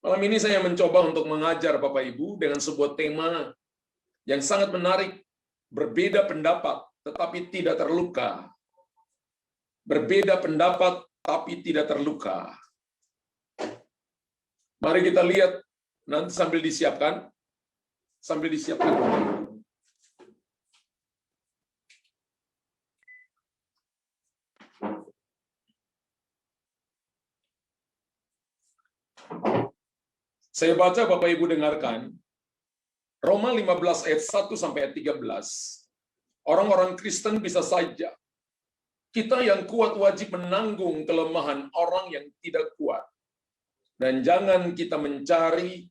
Malam ini saya mencoba untuk mengajar Bapak Ibu dengan sebuah tema yang sangat menarik, berbeda pendapat tetapi tidak terluka. Berbeda pendapat tapi tidak terluka. Mari kita lihat nanti sambil disiapkan. Saya baca, Bapak Ibu dengarkan. Roma 15 ayat 1 sampai ayat 13. Orang-orang Kristen bisa saja. Kita yang kuat wajib menanggung kelemahan orang yang tidak kuat. Dan jangan kita mencari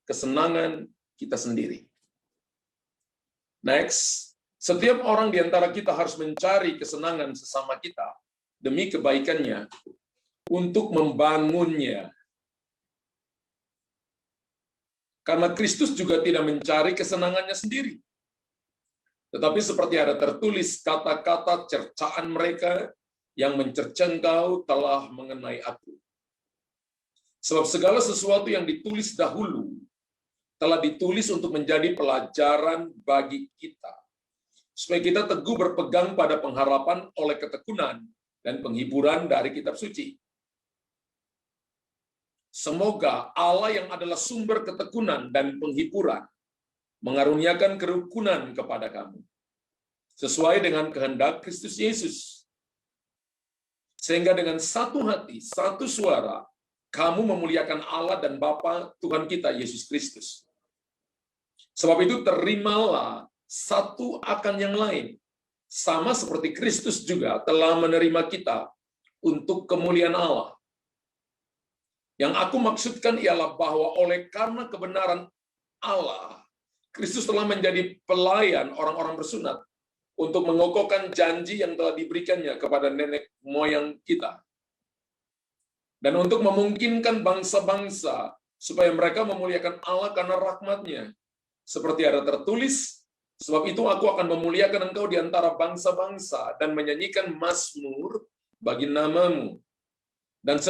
kesenangan kita sendiri. Next, setiap orang di antara kita harus mencari kesenangan sesama kita demi kebaikannya untuk membangunnya. Karena Kristus juga tidak mencari kesenangannya sendiri. Tetapi seperti ada tertulis kata-kata cercaan mereka yang mencerca engkau telah mengenai aku. Sebab segala sesuatu yang ditulis dahulu telah ditulis untuk menjadi pelajaran bagi kita. Supaya kita teguh berpegang pada pengharapan oleh ketekunan dan penghiburan dari kitab suci. Semoga Allah yang adalah sumber ketekunan dan penghiburan mengaruniakan kerukunan kepada kamu, sesuai dengan kehendak Kristus Yesus. Sehingga dengan satu hati, satu suara, kamu memuliakan Allah dan Bapa Tuhan kita Yesus Kristus. Sebab itu terimalah satu akan yang lain, sama seperti Kristus juga telah menerima kita untuk kemuliaan Allah. Yang aku maksudkan ialah bahwa oleh karena kebenaran Allah, Kristus telah menjadi pelayan orang-orang bersunat untuk mengokohkan janji yang telah diberikannya kepada nenek moyang kita. Dan untuk memungkinkan bangsa-bangsa supaya mereka memuliakan Allah karena rahmat-Nya. Seperti ada tertulis, sebab itu aku akan memuliakan engkau di antara bangsa-bangsa dan menyanyikan mazmur bagi namamu. Dan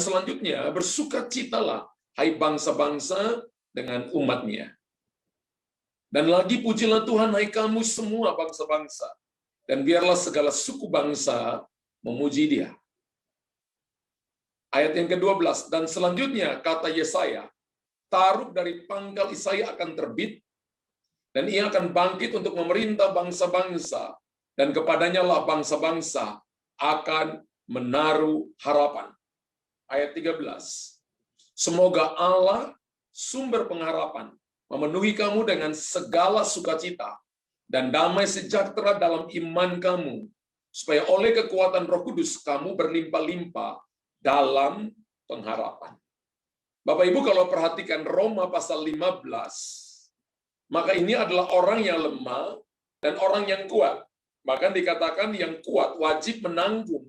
selanjutnya, bersukacitalah, hai bangsa-bangsa dengan umat-Nya. Dan lagi pujilah Tuhan, hai kamu semua bangsa-bangsa. Dan biarlah segala suku bangsa memuji Dia. Ayat yang ke-12, dan selanjutnya kata Yesaya, taruh dari pangkal Yesaya akan terbit, dan ia akan bangkit untuk memerintah bangsa-bangsa, dan kepadanya lah bangsa-bangsa akan menaruh harapan. Ayat 13. Semoga Allah, sumber pengharapan, memenuhi kamu dengan segala sukacita dan damai sejahtera dalam iman kamu, supaya oleh kekuatan Roh Kudus kamu berlimpah-limpah dalam pengharapan. Bapak Ibu kalau perhatikan Roma pasal 15, maka ini adalah orang yang lemah dan orang yang kuat. Bahkan dikatakan yang kuat wajib menanggung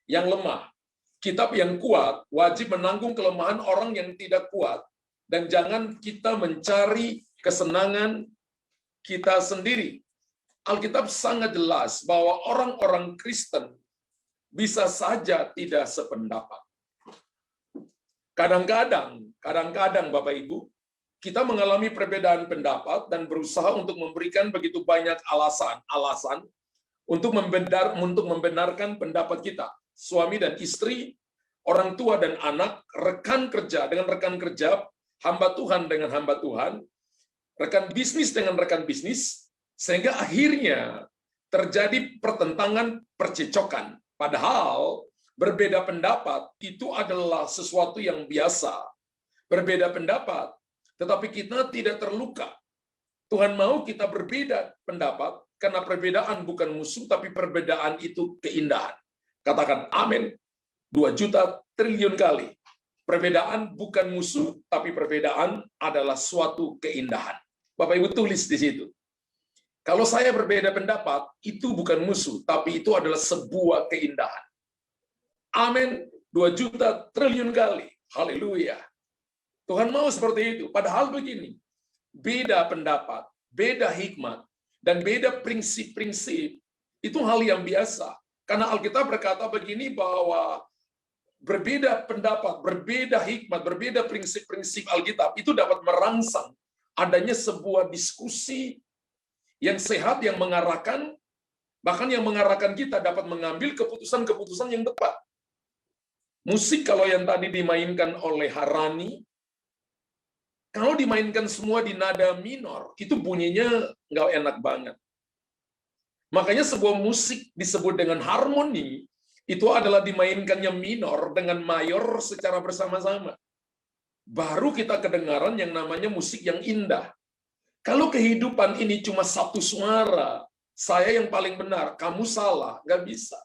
yang lemah. Kitab yang kuat wajib menanggung kelemahan orang yang tidak kuat. Dan jangan kita mencari kesenangan kita sendiri. Alkitab sangat jelas bahwa orang-orang Kristen bisa saja tidak sependapat. Kadang-kadang Bapak Ibu, kita mengalami perbedaan pendapat dan berusaha untuk memberikan begitu banyak alasan untuk membenarkan pendapat kita. Suami dan istri, orang tua dan anak, rekan kerja dengan rekan kerja, hamba Tuhan dengan hamba Tuhan, rekan bisnis dengan rekan bisnis, sehingga akhirnya terjadi pertentangan, percecokan. Padahal berbeda pendapat itu adalah sesuatu yang biasa. Berbeda pendapat, tetapi kita tidak terluka. Tuhan mau kita berbeda pendapat, karena perbedaan bukan musuh, tapi perbedaan itu keindahan. Katakan amin 2 juta triliun kali. Perbedaan bukan musuh, tapi perbedaan adalah suatu keindahan. Bapak Ibu tulis di situ. Kalau saya berbeda pendapat, itu bukan musuh, tapi itu adalah sebuah keindahan. Amin 2 juta triliun kali. Haleluya. Tuhan mau seperti itu. Padahal begini, beda pendapat, beda hikmat, dan beda prinsip-prinsip, itu hal yang biasa. Karena Alkitab berkata begini bahwa berbeda pendapat, berbeda hikmat, berbeda prinsip-prinsip Alkitab, itu dapat merangsang adanya sebuah diskusi yang sehat, yang mengarahkan, bahkan yang mengarahkan kita dapat mengambil keputusan-keputusan yang tepat. Musik kalau yang tadi dimainkan oleh Harani, kalau dimainkan semua di nada minor, itu bunyinya nggak enak banget. Makanya sebuah musik disebut dengan harmoni, itu adalah dimainkannya minor dengan mayor secara bersama-sama. Baru kita kedengaran yang namanya musik yang indah. Kalau kehidupan ini cuma satu suara, saya yang paling benar, kamu salah, nggak bisa.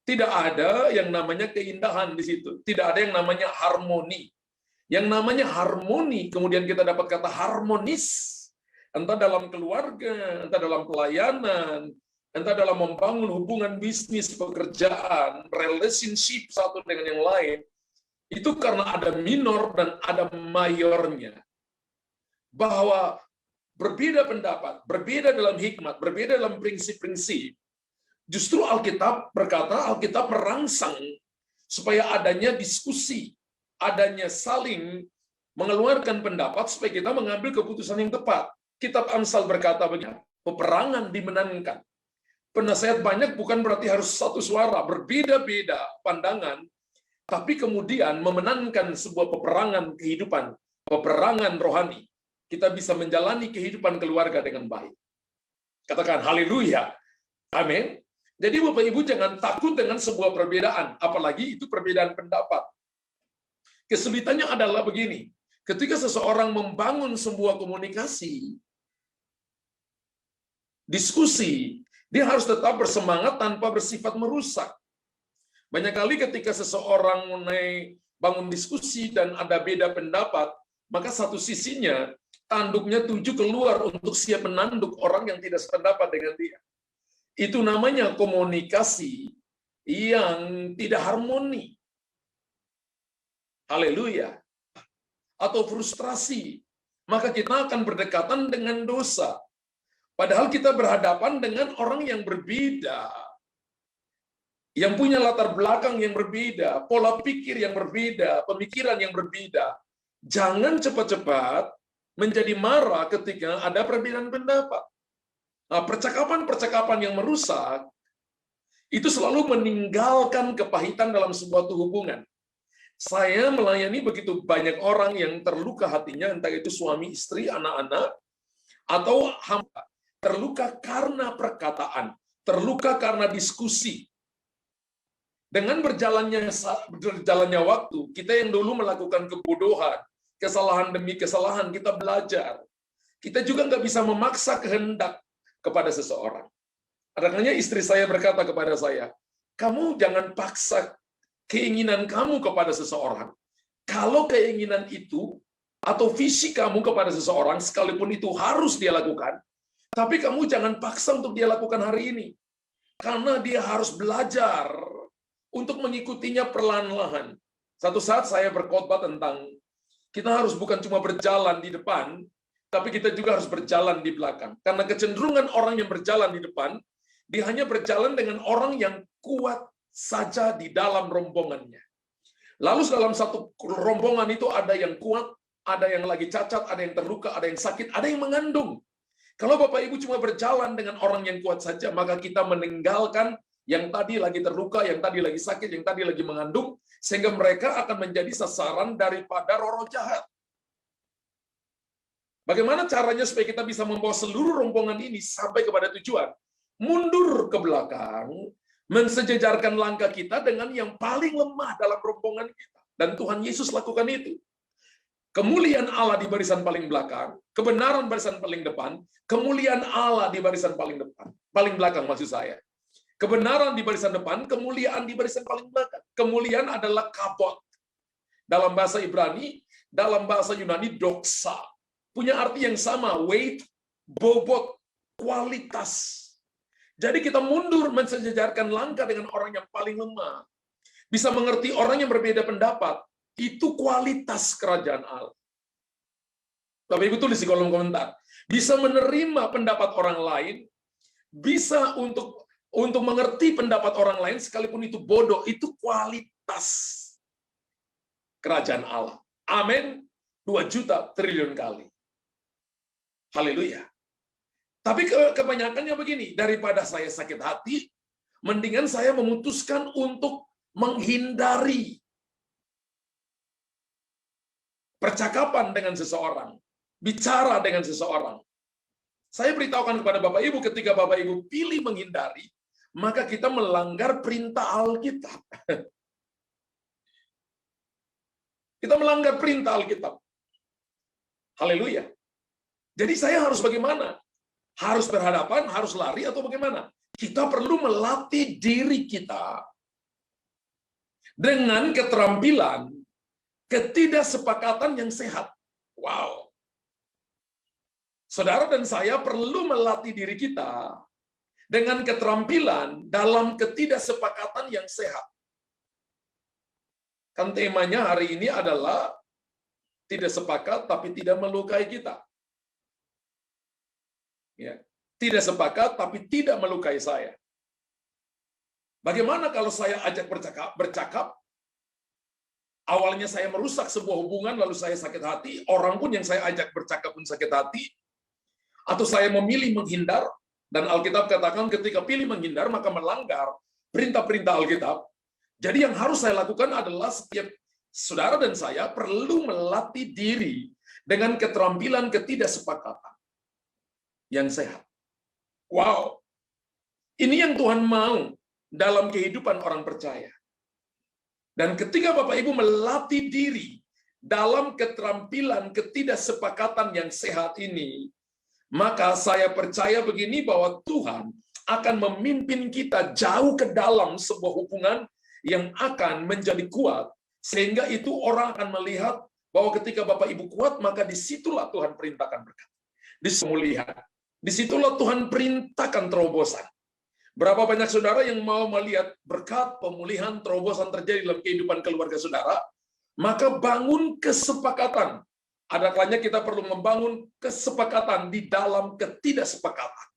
Tidak ada yang namanya keindahan di situ. Tidak ada yang namanya harmoni. Yang namanya harmoni, kemudian kita dapat kata harmonis. Entah dalam keluarga, entah dalam pelayanan, entah dalam membangun hubungan bisnis, pekerjaan, relationship satu dengan yang lain. Itu karena ada minor dan ada mayornya. Bahwa berbeda pendapat, berbeda dalam hikmat, berbeda dalam prinsip-prinsip, justru Alkitab berkata, Alkitab merangsang supaya adanya diskusi, adanya saling mengeluarkan pendapat supaya kita mengambil keputusan yang tepat. Kitab Amsal berkata begini, peperangan dimenangkan. Penasehat banyak bukan berarti harus satu suara, berbeda-beda pandangan, tapi kemudian memenangkan sebuah peperangan kehidupan, peperangan rohani. Kita bisa menjalani kehidupan keluarga dengan baik. Katakan haleluya. Amin. Jadi Bapak Ibu jangan takut dengan sebuah perbedaan, apalagi itu perbedaan pendapat. Kesulitannya adalah begini, ketika seseorang membangun sebuah komunikasi, diskusi, dia harus tetap bersemangat tanpa bersifat merusak. Banyak kali ketika seseorang mulai bangun diskusi dan ada beda pendapat, maka satu sisinya tanduknya tuju keluar untuk siap menanduk orang yang tidak sependapat dengan dia. Itu namanya komunikasi yang tidak harmoni. Haleluya. Atau frustrasi. Maka kita akan berdekatan dengan dosa. Padahal kita berhadapan dengan orang yang berbeda. Yang punya latar belakang yang berbeda, pola pikir yang berbeda, pemikiran yang berbeda. Jangan cepat-cepat menjadi marah ketika ada perbedaan pendapat. Nah, percakapan-percakapan yang merusak itu selalu meninggalkan kepahitan dalam sebuah hubungan. Saya melayani begitu banyak orang yang terluka hatinya, entah itu suami, istri, anak-anak, atau hamba. Terluka karena perkataan, terluka karena diskusi. Dengan berjalannya waktu, kita yang dulu melakukan kebodohan, kesalahan demi kesalahan, kita belajar. Kita juga nggak bisa memaksa kehendak kepada seseorang. Adanya istri saya berkata kepada saya, kamu jangan paksa keinginan kamu kepada seseorang. Kalau keinginan itu atau visi kamu kepada seseorang, sekalipun itu harus dia lakukan, tapi kamu jangan paksa untuk dia lakukan hari ini. Karena dia harus belajar untuk mengikutinya perlahan-lahan. Satu saat saya berkhotbah tentang kita harus bukan cuma berjalan di depan, tapi kita juga harus berjalan di belakang. Karena kecenderungan orang yang berjalan di depan, dia hanya berjalan dengan orang yang kuat saja di dalam rombongannya. Lalu dalam satu rombongan itu ada yang kuat, ada yang lagi cacat, ada yang terluka, ada yang sakit, ada yang mengandung. Kalau Bapak Ibu cuma berjalan dengan orang yang kuat saja, maka kita meninggalkan yang tadi lagi terluka, yang tadi lagi sakit, yang tadi lagi mengandung, sehingga mereka akan menjadi sasaran daripada roh-roh jahat. Bagaimana caranya supaya kita bisa membawa seluruh rombongan ini sampai kepada tujuan? Mundur ke belakang, mensejajarkan langkah kita dengan yang paling lemah dalam rombongan kita. Dan Tuhan Yesus lakukan itu. Kemuliaan Allah di barisan paling belakang, kebenaran barisan paling depan, kemuliaan Allah di barisan paling depan, paling belakang maksud saya. Kebenaran di barisan depan, kemuliaan di barisan paling belakang. Kemuliaan adalah kabot. Dalam bahasa Ibrani, dalam bahasa Yunani, doxa. Punya arti yang sama, weight, bobot, kualitas. Jadi kita mundur mensejajarkan langkah dengan orang yang paling lemah. Bisa mengerti orang yang berbeda pendapat. Itu kualitas kerajaan Allah. Tapi Ibu tulis di kolom komentar. Bisa menerima pendapat orang lain, bisa untuk mengerti pendapat orang lain sekalipun itu bodoh, itu atas kerajaan Allah. Amin. 2 juta triliun kali. Haleluya. Tapi kebanyakannya begini, daripada saya sakit hati, mendingan saya memutuskan untuk menghindari percakapan dengan seseorang, bicara dengan seseorang. Saya beritahukan kepada Bapak Ibu, ketika Bapak Ibu pilih menghindari, maka kita melanggar perintah Alkitab. Kita melanggar perintah Alkitab. Haleluya. Jadi saya harus bagaimana? Harus berhadapan, harus lari, atau bagaimana? Kita perlu melatih diri kita dengan keterampilan ketidaksepakatan yang sehat. Wow. Saudara dan saya perlu melatih diri kita dengan keterampilan dalam ketidaksepakatan yang sehat. Kan temanya hari ini adalah tidak sepakat tapi tidak melukai kita. Ya, tidak sepakat tapi tidak melukai saya. Bagaimana kalau saya ajak bercakap, awalnya saya merusak sebuah hubungan, lalu saya sakit hati, orang pun yang saya ajak bercakap pun sakit hati, atau saya memilih menghindar, dan Alkitab katakan ketika pilih menghindar, maka melanggar perintah-perintah Alkitab. Jadi yang harus saya lakukan adalah setiap saudara dan saya perlu melatih diri dengan keterampilan ketidaksepakatan yang sehat. Wow. Ini yang Tuhan mau dalam kehidupan orang percaya. Dan ketika Bapak Ibu melatih diri dalam keterampilan ketidaksepakatan yang sehat ini, maka saya percaya begini bahwa Tuhan akan memimpin kita jauh ke dalam sebuah hubungan yang akan menjadi kuat, sehingga itu orang akan melihat bahwa ketika Bapak Ibu kuat, maka disitulah Tuhan perintahkan berkat. Disitulah Tuhan perintahkan terobosan. Berapa banyak saudara yang mau melihat berkat, pemulihan, terobosan terjadi dalam kehidupan keluarga saudara, maka bangun kesepakatan. Ada kalanya kita perlu membangun kesepakatan di dalam ketidaksepakatan.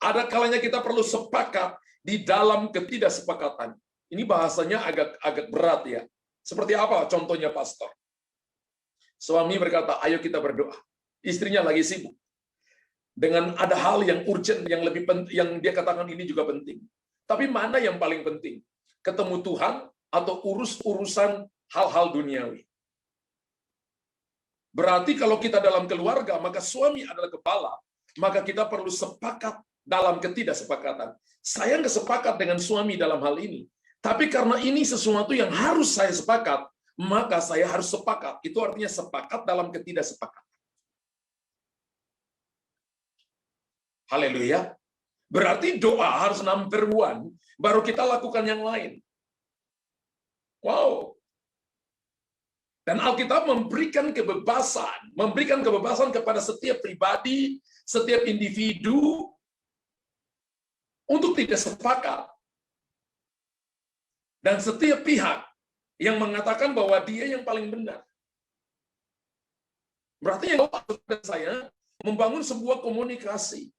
Ada kalanya kita perlu sepakat di dalam ketidaksepakatan. Ini bahasanya agak berat ya. Seperti apa contohnya pastor? Suami berkata, ayo kita berdoa. Istrinya lagi sibuk. Dengan ada hal yang urgent, yang lebih penting, yang dia katakan ini juga penting. Tapi mana yang paling penting? Ketemu Tuhan atau urusan hal-hal duniawi? Berarti kalau kita dalam keluarga, maka suami adalah kepala, maka kita perlu sepakat dalam ketidaksepakatan. Saya nggak sepakat dengan suami dalam hal ini. Tapi karena ini sesuatu yang harus saya sepakat, maka saya harus sepakat. Itu artinya sepakat dalam ketidaksepakatan. Haleluya. Berarti doa harus number one, baru kita lakukan yang lain. Wow. Dan Alkitab memberikan kebebasan kepada setiap pribadi, setiap individu untuk tidak sepakat. Dan setiap pihak yang mengatakan bahwa dia yang paling benar. Berarti yang saya membangun sebuah komunikasi.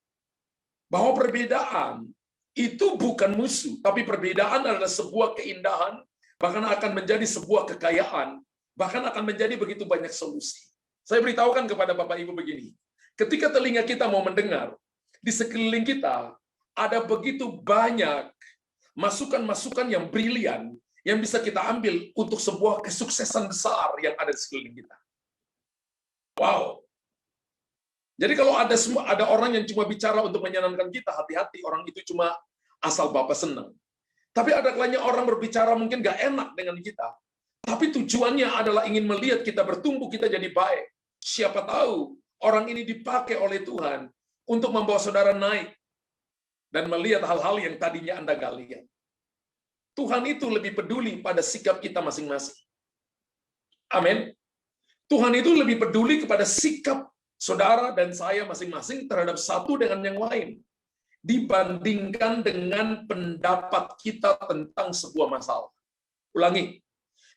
Bahwa perbedaan itu bukan musuh, tapi perbedaan adalah sebuah keindahan, bahkan akan menjadi sebuah kekayaan, bahkan akan menjadi begitu banyak solusi. Saya beritahukan kepada Bapak Ibu begini, ketika telinga kita mau mendengar, di sekeliling kita ada begitu banyak masukan-masukan yang brilian, yang bisa kita ambil untuk sebuah kesuksesan besar yang ada di sekeliling kita. Wow. Jadi kalau ada orang yang cuma bicara untuk menyenangkan kita, hati-hati, orang itu cuma asal Bapak senang. Tapi ada kalanya orang berbicara mungkin gak enak dengan kita. Tapi tujuannya adalah ingin melihat kita bertumbuh, kita jadi baik. Siapa tahu orang ini dipakai oleh Tuhan untuk membawa saudara naik dan melihat hal-hal yang tadinya Anda gak lihat. Tuhan itu lebih peduli pada sikap kita masing-masing. Amin. Tuhan itu lebih peduli kepada sikap saudara dan saya masing-masing terhadap satu dengan yang lain, dibandingkan dengan pendapat kita tentang sebuah masalah. Ulangi,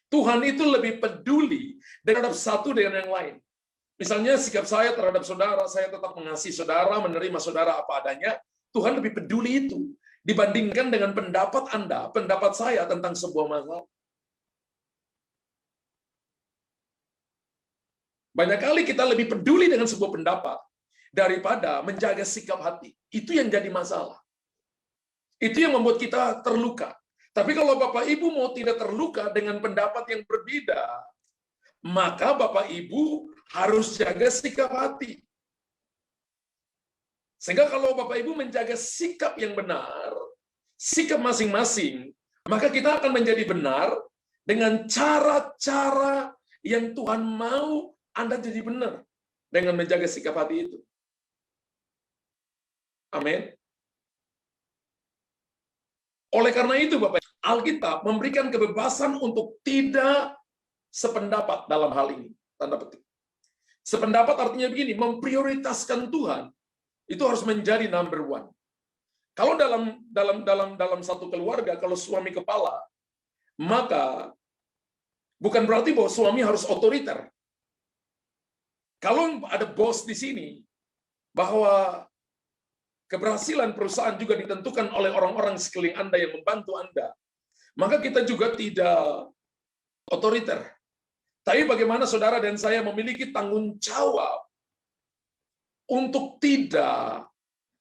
Tuhan itu lebih peduli terhadap satu dengan yang lain. Misalnya sikap saya terhadap saudara, saya tetap mengasihi saudara, menerima saudara apa adanya, Tuhan lebih peduli itu dibandingkan dengan pendapat Anda, pendapat saya tentang sebuah masalah. Banyak kali kita lebih peduli dengan sebuah pendapat daripada menjaga sikap hati. Itu yang jadi masalah. Itu yang membuat kita terluka. Tapi kalau Bapak Ibu mau tidak terluka dengan pendapat yang berbeda, maka Bapak Ibu harus jaga sikap hati. Sehingga kalau Bapak Ibu menjaga sikap yang benar, sikap masing-masing, maka kita akan menjadi benar dengan cara-cara yang Tuhan mau Anda jadi benar dengan menjaga sikap hati itu. Amin. Oleh karena itu, Bapak, Alkitab memberikan kebebasan untuk tidak sependapat dalam hal ini. Tanda petik. Sependapat artinya begini, memprioritaskan Tuhan itu harus menjadi number one. Kalau dalam satu keluarga, kalau suami kepala, maka bukan berarti bahwa suami harus otoriter. Kalau ada bos di sini, bahwa keberhasilan perusahaan juga ditentukan oleh orang-orang sekeliling Anda yang membantu Anda, maka kita juga tidak otoriter. Tapi bagaimana saudara dan saya memiliki tanggung jawab untuk tidak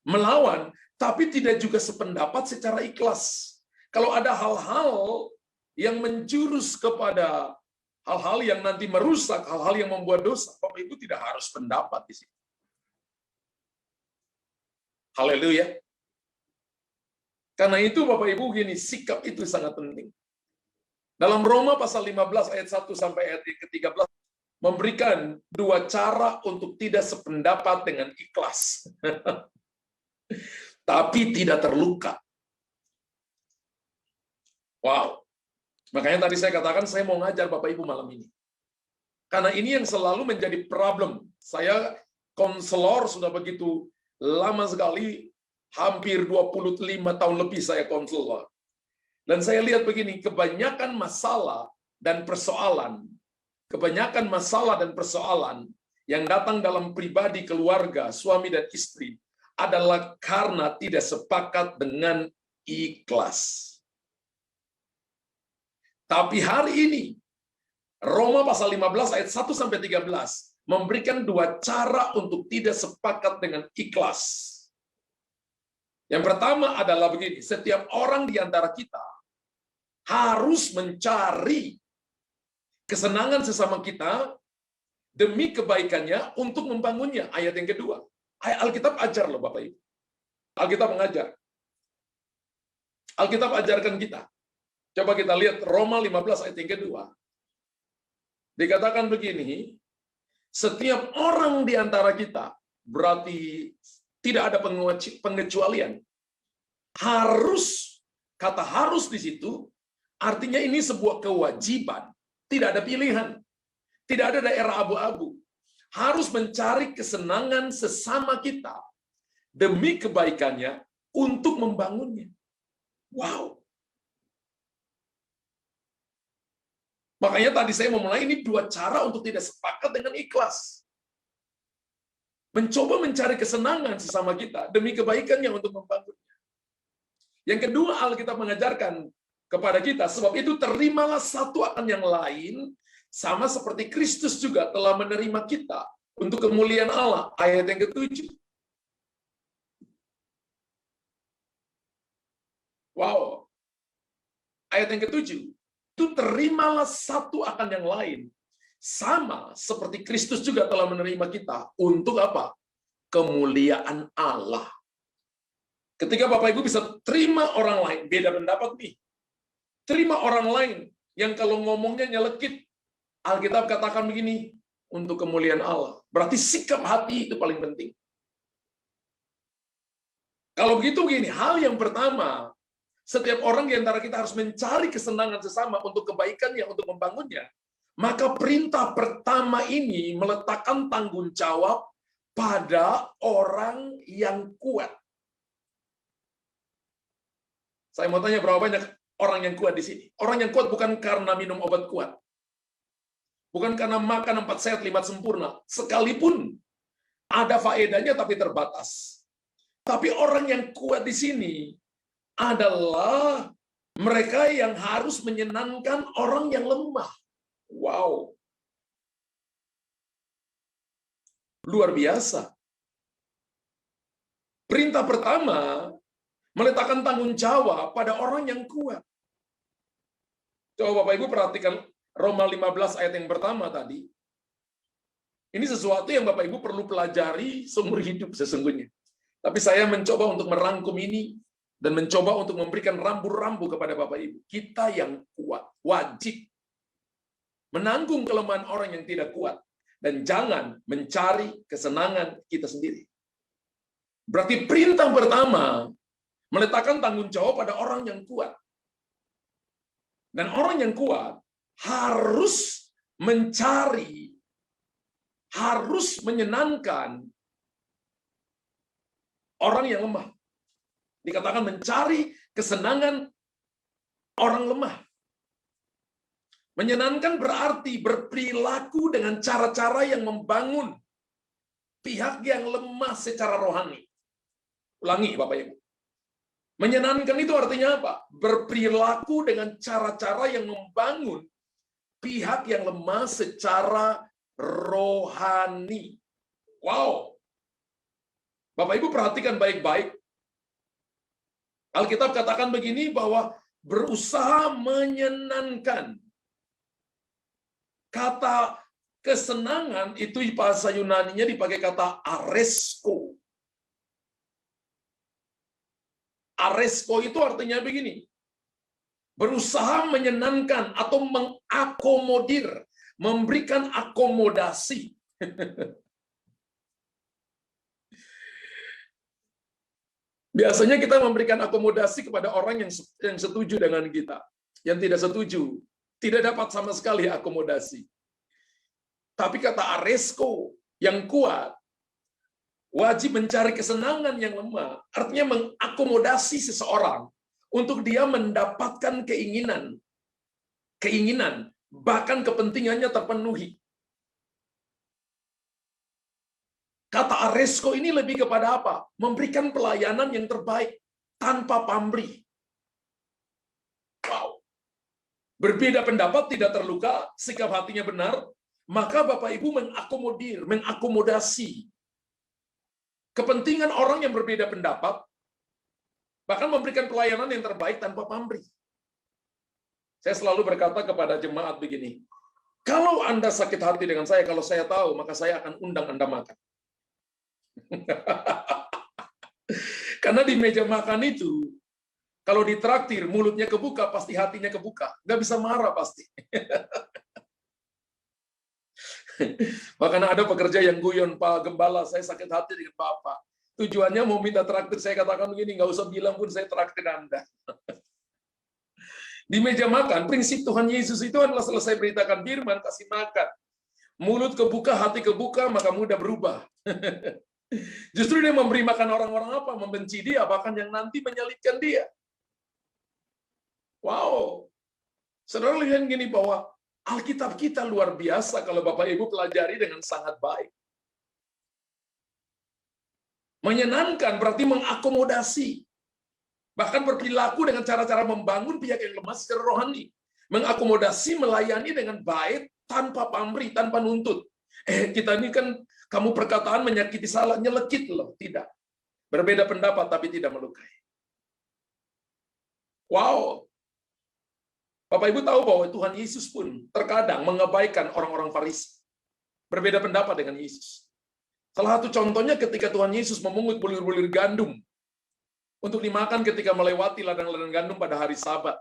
melawan, tapi tidak juga sependapat secara ikhlas. Kalau ada hal-hal yang menjurus kepada hal-hal yang nanti merusak, hal-hal yang membuat dosa, Bapak Ibu tidak harus pendapat di sini. Haleluya. Karena itu Bapak Ibu gini, sikap itu sangat penting. Dalam Roma pasal 15 ayat 1 sampai ayat ke-13 memberikan dua cara untuk tidak sependapat dengan ikhlas. Tapi tidak terluka. Wow. Makanya tadi saya katakan saya mau ngajar Bapak Ibu malam ini. Karena ini yang selalu menjadi problem. Saya konselor sudah begitu lama sekali, hampir 25 tahun lebih saya konselor. Dan saya lihat begini, kebanyakan masalah dan persoalan yang datang dalam pribadi, keluarga, suami dan istri adalah karena tidak sepakat dengan ikhlas. Tapi hari ini, Roma pasal 15 ayat 1 sampai 13 memberikan dua cara untuk tidak sepakat dengan ikhlas. Yang pertama adalah begini, setiap orang di antara kita harus mencari kesenangan sesama kita demi kebaikannya untuk membangunnya. Ayat yang kedua. Alkitab ajar loh Bapak Ibu. Alkitab mengajar. Alkitab ajarkan kita. Coba kita lihat Roma 15 ayat yang kedua. Dikatakan begini, setiap orang di antara kita, berarti tidak ada pengecualian. Harus, kata harus di situ, artinya ini sebuah kewajiban. Tidak ada pilihan. Tidak ada daerah abu-abu. Harus mencari kesenangan sesama kita demi kebaikannya untuk membangunnya. Wow. Makanya tadi saya memulai ini dua cara untuk tidak sepakat dengan ikhlas. Mencoba mencari kesenangan sesama kita demi kebaikannya untuk membangunnya. Yang kedua, Alkitab mengajarkan kepada kita, sebab itu terimalah satu akan yang lain, sama seperti Kristus juga telah menerima kita untuk kemuliaan Allah. Ayat yang ke-7. Wow. Ayat yang ke-7. Itu terimalah satu akan yang lain, sama seperti Kristus juga telah menerima kita untuk apa? Kemuliaan Allah. Ketika Bapak Ibu bisa terima orang lain, beda pendapat nih. Terima orang lain yang kalau ngomongnya nyelekit, Alkitab katakan begini, untuk kemuliaan Allah. Berarti sikap hati itu paling penting. Kalau begitu begini, hal yang pertama, setiap orang di antara kita harus mencari kesenangan sesama untuk kebaikannya, untuk membangunnya. Maka perintah pertama ini meletakkan tanggung jawab pada orang yang kuat. Saya mau tanya berapa banyak orang yang kuat di sini? Orang yang kuat bukan karena minum obat kuat. Bukan karena makan 4 sehat 5 sempurna. Sekalipun ada faedahnya tapi terbatas. Tapi orang yang kuat di sini adalah mereka yang harus menyenangkan orang yang lemah. Wow. Luar biasa. Perintah pertama meletakkan tanggung jawab pada orang yang kuat. Coba Bapak Ibu perhatikan Roma 15 ayat yang pertama tadi. Ini sesuatu yang Bapak Ibu perlu pelajari seumur hidup sesungguhnya. Tapi saya mencoba untuk merangkum ini dan mencoba untuk memberikan rambu-rambu kepada Bapak Ibu. Kita yang kuat wajib menanggung kelemahan orang yang tidak kuat dan jangan mencari kesenangan kita sendiri. Berarti perintah pertama meletakkan tanggung jawab pada orang yang kuat. Dan orang yang kuat harus mencari, harus menyenangkan orang yang lemah. Dikatakan mencari kesenangan orang lemah. Menyenangkan berarti berperilaku dengan cara-cara yang membangun pihak yang lemah secara rohani. Ulangi, Bapak Ibu. Menyenangkan itu artinya apa? Berperilaku dengan cara-cara yang membangun pihak yang lemah secara rohani. Wow. Bapak Ibu perhatikan baik-baik. Alkitab katakan begini bahwa berusaha menyenangkan. Kata kesenangan itu bahasa Yunaninya dipakai kata aresko. Aresko itu artinya begini. Berusaha menyenangkan atau mengakomodir, memberikan akomodasi. Biasanya kita memberikan akomodasi kepada orang yang setuju dengan kita. Yang tidak setuju, tidak dapat sama sekali akomodasi. Tapi kata aresko yang kuat, wajib mencari kesenangan yang lemah, artinya mengakomodasi seseorang untuk dia mendapatkan keinginan, bahkan kepentingannya terpenuhi. Kata aresko ini lebih kepada apa? Memberikan pelayanan yang terbaik tanpa pamrih. Wow. Berbeda pendapat tidak terluka, sikap hatinya benar, maka Bapak Ibu mengakomodasi kepentingan orang yang berbeda pendapat, bahkan memberikan pelayanan yang terbaik tanpa pamrih. Saya selalu berkata kepada jemaat begini, kalau Anda sakit hati dengan saya, kalau saya tahu, maka saya akan undang Anda makan. Karena di meja makan itu, kalau ditraktir, mulutnya kebuka, pasti hatinya kebuka. Nggak bisa marah pasti. Bahkan ada pekerja yang guyon, Pak Gembala, saya sakit hati dengan Bapak. Tujuannya mau minta traktir, saya katakan begini, nggak usah bilang pun saya traktir Anda. Di meja makan, prinsip Tuhan Yesus itu adalah selesai beritakan firman, kasih makan. Mulut kebuka, hati kebuka, maka mudah berubah. Justru dia memberi makan orang-orang apa? Membenci dia, bahkan yang nanti menyalibkan dia. Wow. Saudara lihat gini bahwa Alkitab kita luar biasa kalau Bapak Ibu pelajari dengan sangat baik. Menyenangkan berarti mengakomodasi. Bahkan berperilaku dengan cara-cara membangun pihak yang lemah secara rohani. Mengakomodasi, melayani dengan baik, tanpa pamrih, tanpa nuntut. Kita ini kan, kamu perkataan menyakiti salah, nyelekit loh. Tidak. Berbeda pendapat tapi tidak melukai. Wow. Bapak Ibu tahu bahwa Tuhan Yesus pun terkadang mengabaikan orang-orang Farisi. Berbeda pendapat dengan Yesus. Salah satu contohnya ketika Tuhan Yesus memungut bulir-bulir gandum untuk dimakan ketika melewati ladang-ladang gandum pada hari Sabat.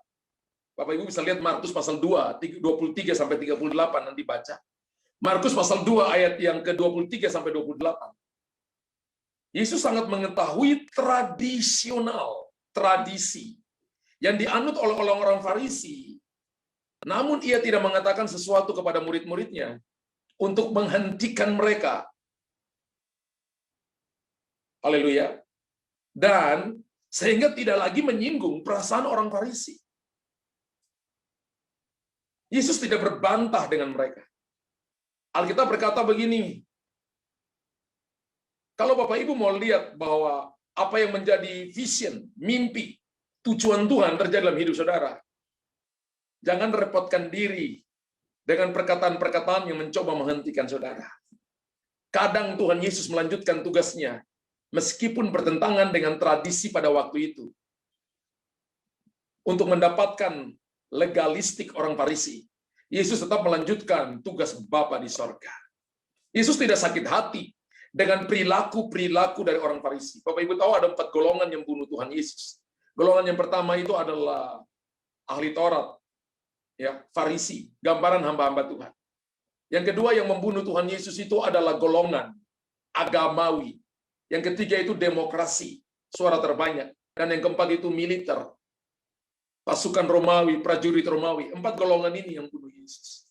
Bapak Ibu bisa lihat Markus pasal 2, 23 sampai 38 nanti baca. Markus pasal 2 ayat yang ke-23 sampai 28. Yesus sangat mengetahui tradisi yang dianut oleh orang-orang Farisi. Namun ia tidak mengatakan sesuatu kepada murid-muridnya untuk menghentikan mereka. Haleluya. Dan sehingga tidak lagi menyinggung perasaan orang Farisi. Yesus tidak berbantah dengan mereka. Alkitab berkata begini, kalau Bapak Ibu mau lihat bahwa apa yang menjadi vision, mimpi tujuan Tuhan terjadi dalam hidup saudara. Jangan repotkan diri dengan perkataan-perkataan yang mencoba menghentikan saudara. Kadang Tuhan Yesus melanjutkan tugasnya, meskipun bertentangan dengan tradisi pada waktu itu, untuk mendapatkan legalistik orang Farisi. Yesus tetap melanjutkan tugas Bapa di sorga. Yesus tidak sakit hati dengan perilaku-perilaku dari orang Farisi. Bapak Ibu tahu ada 4 golongan yang bunuh Tuhan Yesus. Golongan yang pertama itu adalah ahli Taurat, ya, Farisi, gambaran hamba-hamba Tuhan. Yang kedua yang membunuh Tuhan Yesus itu adalah golongan agamawi. Yang ketiga itu demokrasi, suara terbanyak. Dan yang keempat itu militer, pasukan Romawi, prajurit Romawi. 4 golongan ini yang bunuh Yesus.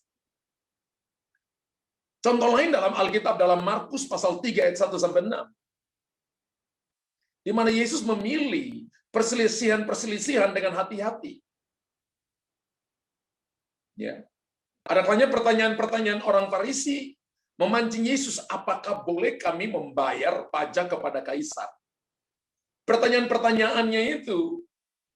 Contoh lain dalam Alkitab, dalam Markus pasal 3 ayat 1-6. Di mana Yesus memilih perselisihan-perselisihan dengan hati-hati. Ya. Ada banyak pertanyaan-pertanyaan orang Farisi memancing Yesus, apakah boleh kami membayar pajak kepada Kaisar? Pertanyaan-pertanyaannya itu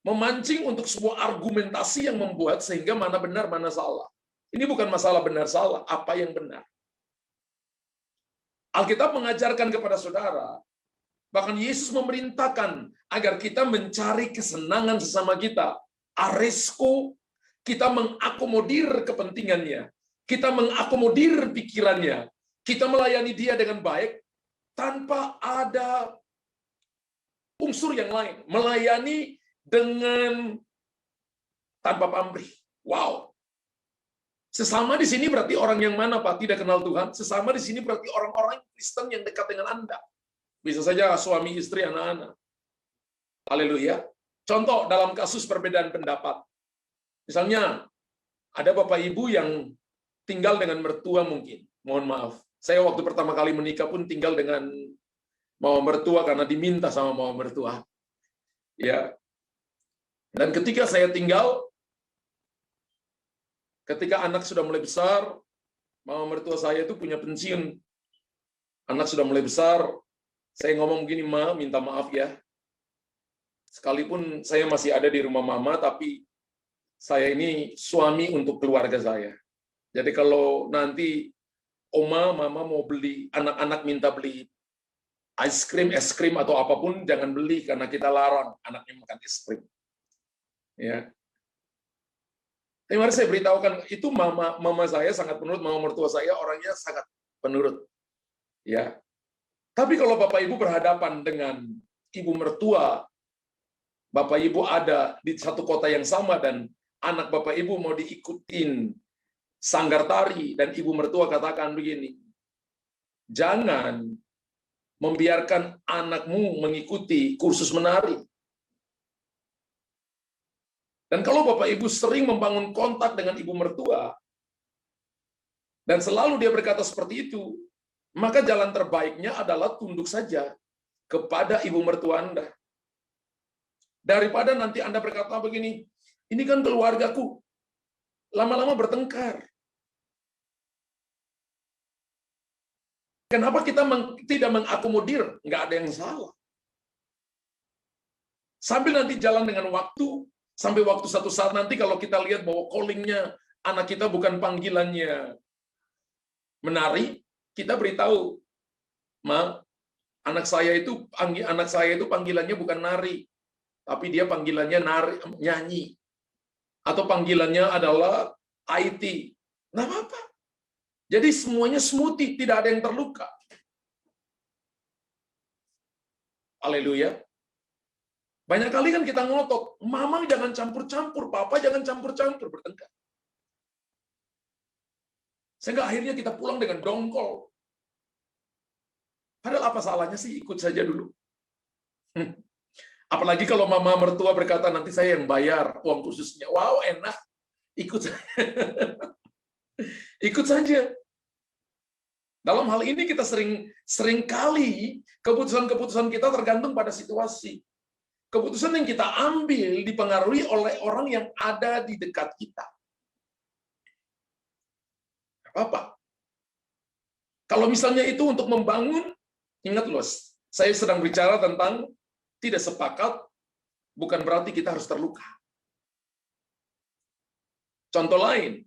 memancing untuk sebuah argumentasi yang membuat sehingga mana benar, mana salah. Ini bukan masalah benar salah, apa yang benar. Alkitab mengajarkan kepada saudara, bahkan Yesus memerintahkan agar kita mencari kesenangan sesama kita. Aresko, kita mengakomodir kepentingannya, kita mengakomodir pikirannya, kita melayani dia dengan baik tanpa ada unsur yang lain, melayani dengan tanpa pamrih. Wow. Sesama di sini berarti orang yang mana, Pak? Tidak kenal Tuhan. Sesama di sini berarti orang-orang Kristen yang dekat dengan Anda. Bisa saja suami, istri, anak-anak. Haleluya. Contoh dalam kasus perbedaan pendapat. Misalnya, ada bapak ibu yang tinggal dengan mertua mungkin. Mohon maaf. Saya waktu pertama kali menikah pun tinggal dengan mama mertua karena diminta sama mama mertua. Ya. Dan ketika saya tinggal, ketika anak sudah mulai besar, mama mertua saya itu punya pensiun. Anak sudah mulai besar, saya ngomong begini, Ma, minta maaf ya. Sekalipun saya masih ada di rumah mama, tapi saya ini suami untuk keluarga saya. Jadi kalau nanti oma, mama mau beli, anak-anak minta beli es krim atau apapun, jangan beli karena kita larang anaknya makan es krim. Ya. Tapi mari saya beritahukan, itu mama saya sangat penurut, mama mertua saya orangnya sangat penurut. Ya. Tapi kalau Bapak Ibu berhadapan dengan ibu mertua, Bapak Ibu ada di satu kota yang sama dan anak Bapak Ibu mau diikutin sanggar tari dan ibu mertua katakan begini, jangan membiarkan anakmu mengikuti kursus menari. Dan kalau Bapak Ibu sering membangun kontak dengan ibu mertua, dan selalu dia berkata seperti itu, maka jalan terbaiknya adalah tunduk saja kepada ibu mertua Anda. Daripada nanti Anda berkata begini, ini kan keluargaku, lama-lama bertengkar. Kenapa kita tidak mengakomodir? Nggak ada yang salah. Sambil nanti jalan dengan waktu, sampai waktu satu saat nanti kalau kita lihat bahwa callingnya anak kita bukan panggilannya menari, kita beritahu, Ma, anak saya itu panggilannya bukan nari, tapi dia panggilannya nyanyi. Atau panggilannya adalah IT. Nggak apa-apa. Jadi semuanya smoothie, tidak ada yang terluka. Haleluya. Banyak kali kan kita ngotot, mama jangan campur-campur, papa jangan campur-campur, bertengkar. Sehingga akhirnya kita pulang dengan dongkol. Padahal apa salahnya sih, ikut saja dulu. Apalagi kalau mama mertua berkata, nanti saya yang bayar uang khususnya. Wow, enak. Ikut saja. Ikut saja. Dalam hal ini kita sering kali keputusan-keputusan kita tergantung pada situasi. Keputusan yang kita ambil dipengaruhi oleh orang yang ada di dekat kita. Apa? Kalau misalnya itu untuk membangun, ingat loh, saya sedang bicara tentang tidak sepakat bukan berarti kita harus terluka. Contoh lain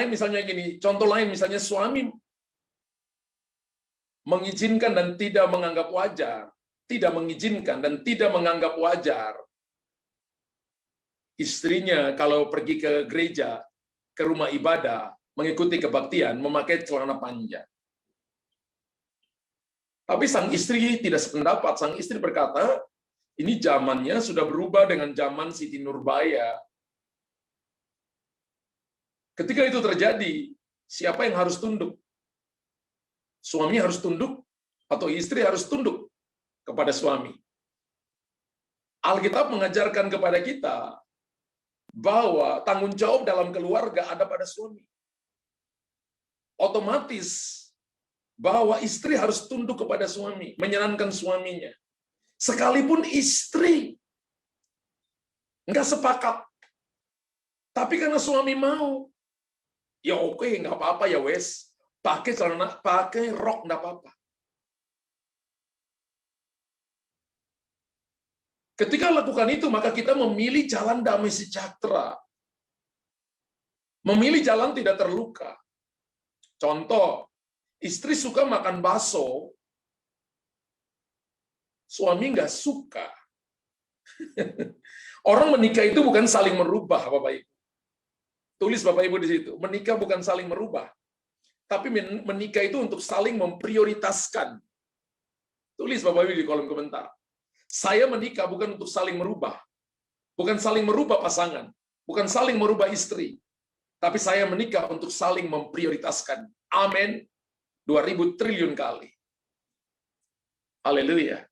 misalnya suami mengizinkan dan tidak menganggap wajar, tidak mengizinkan dan tidak menganggap wajar istrinya kalau pergi ke gereja, ke rumah ibadah, mengikuti kebaktian, memakai celana panjang. Tapi sang istri tidak sependapat. Sang istri berkata, ini zamannya sudah berubah dengan zaman Siti Nurbaya. Ketika itu terjadi, siapa yang harus tunduk? Suami harus tunduk atau istri harus tunduk kepada suami? Alkitab mengajarkan kepada kita bahwa tanggung jawab dalam keluarga ada pada suami. Otomatis bahwa istri harus tunduk kepada suami, menyenangkan suaminya. Sekalipun istri nggak sepakat, tapi karena suami mau, ya oke, nggak apa-apa ya wes. Pakai celana, pakai rok, nggak apa-apa. Ketika lakukan itu, maka kita memilih jalan damai sejahtera. Memilih jalan tidak terluka. Contoh, istri suka makan bakso, suami nggak suka. Orang menikah itu bukan saling merubah, Bapak Ibu. Tulis Bapak Ibu di situ. Menikah bukan saling merubah. Tapi menikah itu untuk saling memprioritaskan. Tulis Bapak Ibu di kolom komentar. Saya menikah bukan untuk saling merubah. Bukan saling merubah pasangan. Bukan saling merubah istri. Tapi saya menikah untuk saling memprioritaskan. Amin. 2000 triliun kali. Haleluya.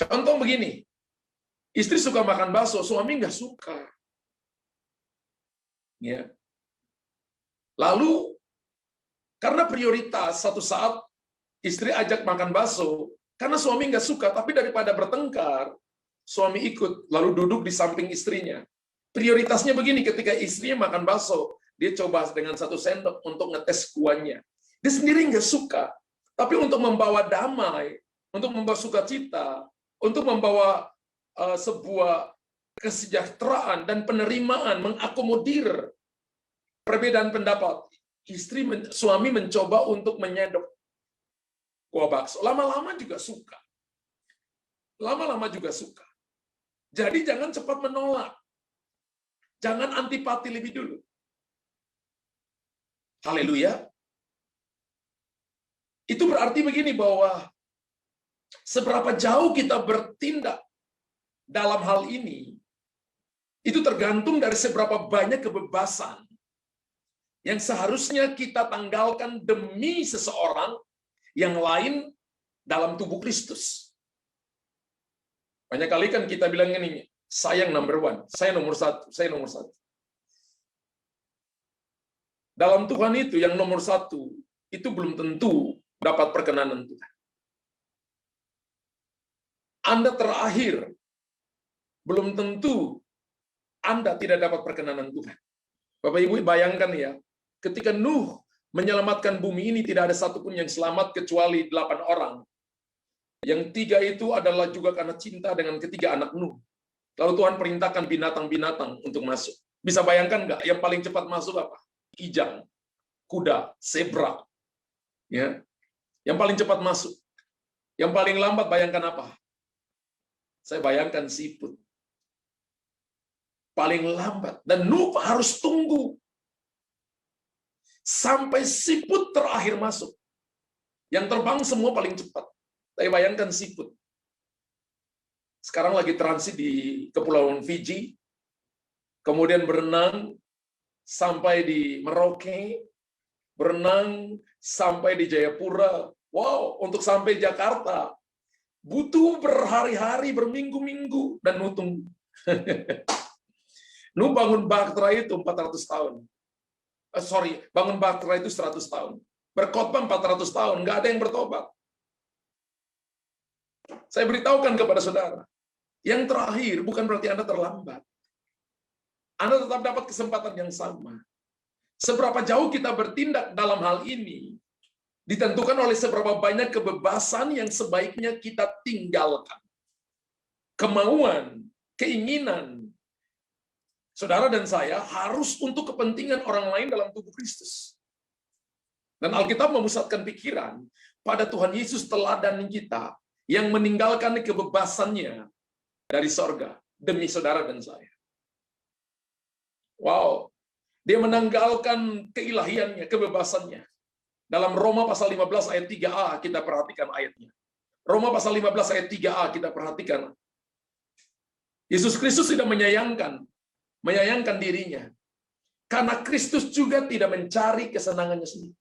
Contoh begini. Istri suka makan bakso, suami nggak suka. Ya. Lalu, karena prioritas, satu saat istri ajak makan bakso, karena suami nggak suka, tapi daripada bertengkar, suami ikut, lalu duduk di samping istrinya. Prioritasnya begini, ketika istrinya makan bakso, dia coba dengan 1 sendok untuk ngetes kuahnya. Dia sendiri nggak suka, tapi untuk membawa damai, untuk membawa sukacita, untuk membawa sebuah kesejahteraan dan penerimaan, mengakomodir perbedaan pendapat, suami mencoba untuk menyedok kuah bakso. Lama-lama juga suka. Lama-lama juga suka. Jadi jangan cepat menolak. Jangan antipati lebih dulu. Haleluya. Itu berarti begini bahwa seberapa jauh kita bertindak dalam hal ini, itu tergantung dari seberapa banyak kebebasan yang seharusnya kita tanggalkan demi seseorang yang lain dalam tubuh Kristus. Banyak kali kan kita bilang ini, saya yang number one, saya nomor satu, saya nomor satu. Dalam Tuhan itu yang nomor satu, itu belum tentu dapat perkenanan Tuhan. Anda terakhir, belum tentu Anda tidak dapat perkenanan Tuhan. Bapak Ibu bayangkan ya, ketika Nuh menyelamatkan bumi ini, tidak ada satupun yang selamat kecuali 8 orang. Yang 3 itu adalah juga karena cinta dengan ketiga anak Nuh. Lalu Tuhan perintahkan binatang-binatang untuk masuk. Bisa bayangkan nggak? Yang paling cepat masuk apa? Kijang, kuda, zebra. Ya. Yang paling cepat masuk. Yang paling lambat bayangkan apa? Saya bayangkan siput. Paling lambat. Dan Nuh harus tunggu sampai siput terakhir masuk. Yang terbang semua paling cepat. Saya bayangkan siput. Sekarang lagi transit di Kepulauan Fiji. Kemudian berenang sampai di Merauke. Berenang sampai di Jayapura. Wow, untuk sampai Jakarta. Butuh berhari-hari, berminggu-minggu. Dan Nuh tunggu. Nuh bangun bahtera itu 400 tahun. Bangun bahtera itu 100 tahun. Berkhotbah 400 tahun, nggak ada yang bertobat. Saya beritahukan kepada saudara, yang terakhir bukan berarti Anda terlambat. Anda tetap dapat kesempatan yang sama. Seberapa jauh kita bertindak dalam hal ini, ditentukan oleh seberapa banyak kebebasan yang sebaiknya kita tinggalkan. Kemauan, keinginan saudara dan saya harus untuk kepentingan orang lain dalam tubuh Kristus. Dan Alkitab memusatkan pikiran pada Tuhan Yesus teladan kita yang meninggalkan kebebasannya dari sorga demi saudara dan saya. Wow, dia menanggalkan keilahiannya, kebebasannya. Dalam Roma pasal 15 ayat 3a kita perhatikan ayatnya. Roma pasal 15 ayat 3a kita perhatikan. Yesus Kristus tidak menyayangkan dirinya. Karena Kristus juga tidak mencari kesenangannya sendiri.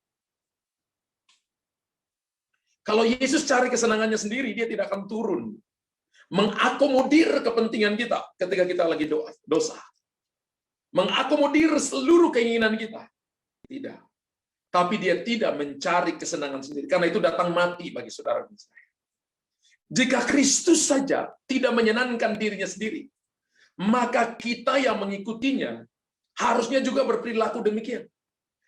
Kalau Yesus cari kesenangannya sendiri, dia tidak akan turun mengakomodir kepentingan kita ketika kita lagi dosa. Mengakomodir seluruh keinginan kita. Tidak. Tapi dia tidak mencari kesenangan sendiri. Karena itu datang mati bagi saudara dan saya. Jika Kristus saja tidak menyenangkan dirinya sendiri, maka kita yang mengikutinya harusnya juga berperilaku demikian.